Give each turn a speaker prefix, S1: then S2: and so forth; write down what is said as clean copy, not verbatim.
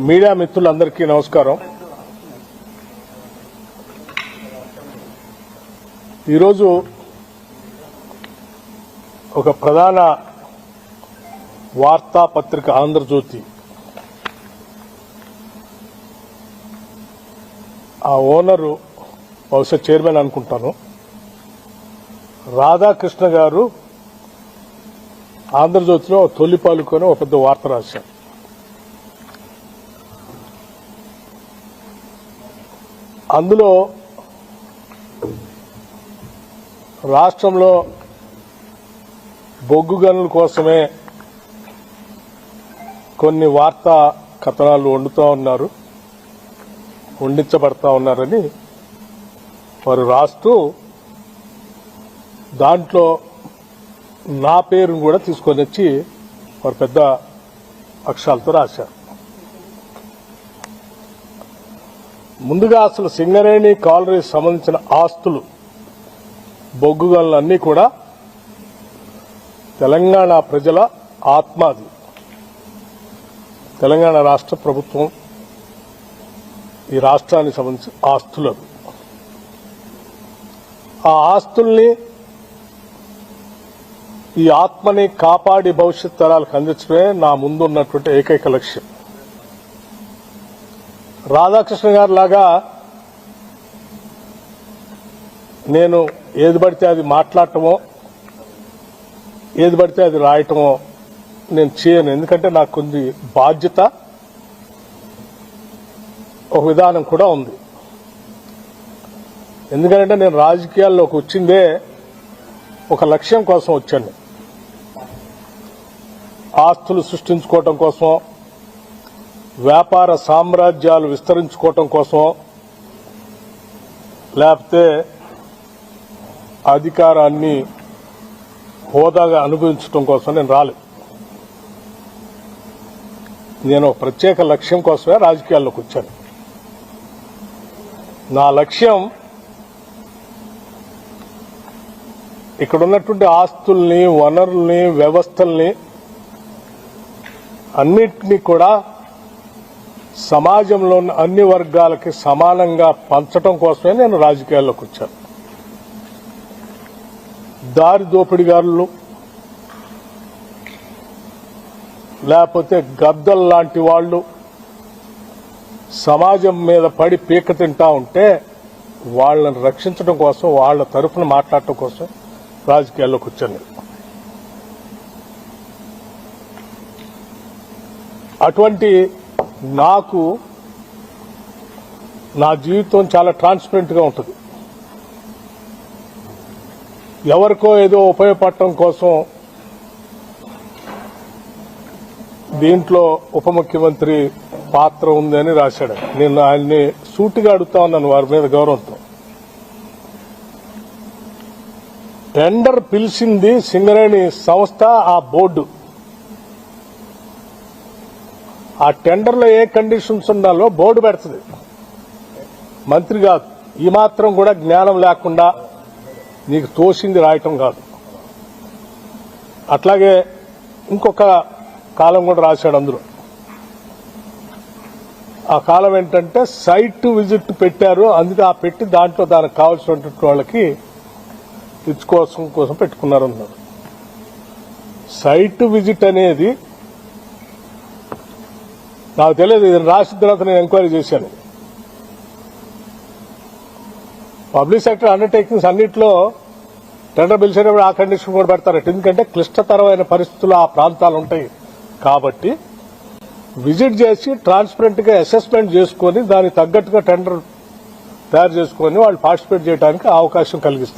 S1: Media మిత్రులందరికీ నమస్కారం. ఈరోజు ఒక ప్రధాన వార్తాపత్రిక ఆంధ్రజ్యోతి ఆ ఓనరు బహుశా చైర్మన్ అనుకుంటాను, రాధాకృష్ణ గారు ఆంధ్రజ్యోతిలో తొలి పాలుకొని ఒక పెద్ద వార్త రాశారు. అందులో రాష్ట్రంలో బొగ్గు గనుల కోసమే కొన్ని వార్తా కథనాలు వండించబడతా ఉన్నారని వారు రాస్తూ దాంట్లో నా పేరును కూడా తీసుకొని వచ్చి వారు పెద్ద అక్షరాలతో రాశారు. ముందుగా అసలు సింగరేణి కాలరీకి సంబంధించిన ఆస్తులు బొగ్గు గనులన్నీ కూడా తెలంగాణ ప్రజల ఆత్మాది. తెలంగాణ రాష్ట్ర ప్రభుత్వం ఈ రాష్ట్రానికి సంబంధించిన ఆస్తులు. ఆ ఆస్తుల్ని ఈ ఆత్మని కాపాడి భవిష్యత్ తరాలకు అందించడమే నా ముందున్నటువంటి ఏకైక లక్ష్యం. రాధాకృష్ణ గారి లాగా నేను ఏది పడితే అది మాట్లాడటమో ఏది పడితే అది రాయటమో నేను చేయను. ఎందుకంటే నాకు కొన్ని బాధ్యత, ఒక విధానం కూడా ఉంది. ఎందుకంటే నేను రాజకీయాల్లోకి వచ్చిందే ఒక లక్ష్యం కోసం వచ్చాను. ఆస్తులు సృష్టించుకోవటం కోసం, వ్యాపార సామ్రాజ్యాలు విస్తరించుకోవటం కోసం, లేకపోతే అధికారాన్ని హోదాగా అనుభవించడం కోసం నేను రాలేదు. నేను ఒక ప్రత్యేక లక్ష్యం కోసమే రాజకీయాల్లోకి వచ్చాను. నా లక్ష్యం ఇక్కడ ఉన్నటువంటి ఆస్తుల్ని, వనరుల్ని, వ్యవస్థల్ని అన్నిటినీ కూడా సమాజంలో అన్ని వర్గాలకి సమానంగా పంచడం కోసమే నేను రాజకీయాల్లోకి వచ్చాను. దారి దోపిడీదారులు లేకపోతే గద్దలు లాంటి వాళ్ళు సమాజం మీద పడి పీక తింటా ఉంటే వాళ్ళని రక్షించడం కోసం, వాళ్ళ తరఫున మాట్లాడటం కోసం రాజకీయాల్లోకి వచ్చాను. అటువంటి నాకు నా జీవితం చాలా ట్రాన్స్పరెంట్ గా ఉంటుంది. ఎవరికో ఏదో ఉపయోగపడటం కోసం దీంట్లో ఉప ముఖ్యమంత్రి పాత్ర ఉందని రాశాడు. నేను ఆయన్ని సూటిగా అడుగుతా ఉన్నాను వారి మీద గౌరవంతో. టెండర్ పిలిచింది సింగరేణి సంస్థ, ఆ బోర్డు. ఆ టెండర్లో ఏ కండిషన్స్ ఉండాలో బోర్డు పెడుతుంది, మంత్రి కాదు. ఈ మాత్రం కూడా జ్ఞానం లేకుండా నీకు తోసింది రాయటం కాదు. అట్లాగే ఇంకొక కాలం కూడా రాశాడు అందులో. ఆ కాలం ఏంటంటే సైట్ విజిట్ పెట్టారు, అందుకే ఆ పెట్టి దాంట్లో దానికి కావాల్సినటువంటి వాళ్ళకి ఇచ్చుకోవడం కోసం పెట్టుకున్నారు అన్నారు. సైట్ విజిట్ అనేది నాకు తెలియదు. ఇది రాసిన తర్వాత నేను ఎంక్వైరీ చేశాను. పబ్లిక్ సెక్టర్ అండర్టేకింగ్స్ అన్నింటిలో టెండర్ పిలిచేటప్పుడు ఆ కండిషన్ కూడా పెడతారట. ఎందుకంటే క్లిష్టతరమైన పరిస్థితులు ఆ ప్రాంతాలు ఉంటాయి కాబట్టి విజిట్ చేసి ట్రాన్స్పరెంట్ గా అసెస్మెంట్ చేసుకుని దానికి తగ్గట్టుగా టెండర్ తయారు చేసుకుని వాళ్ళు పార్టిసిపేట్ చేయడానికి అవకాశం కలిగిస్తారు.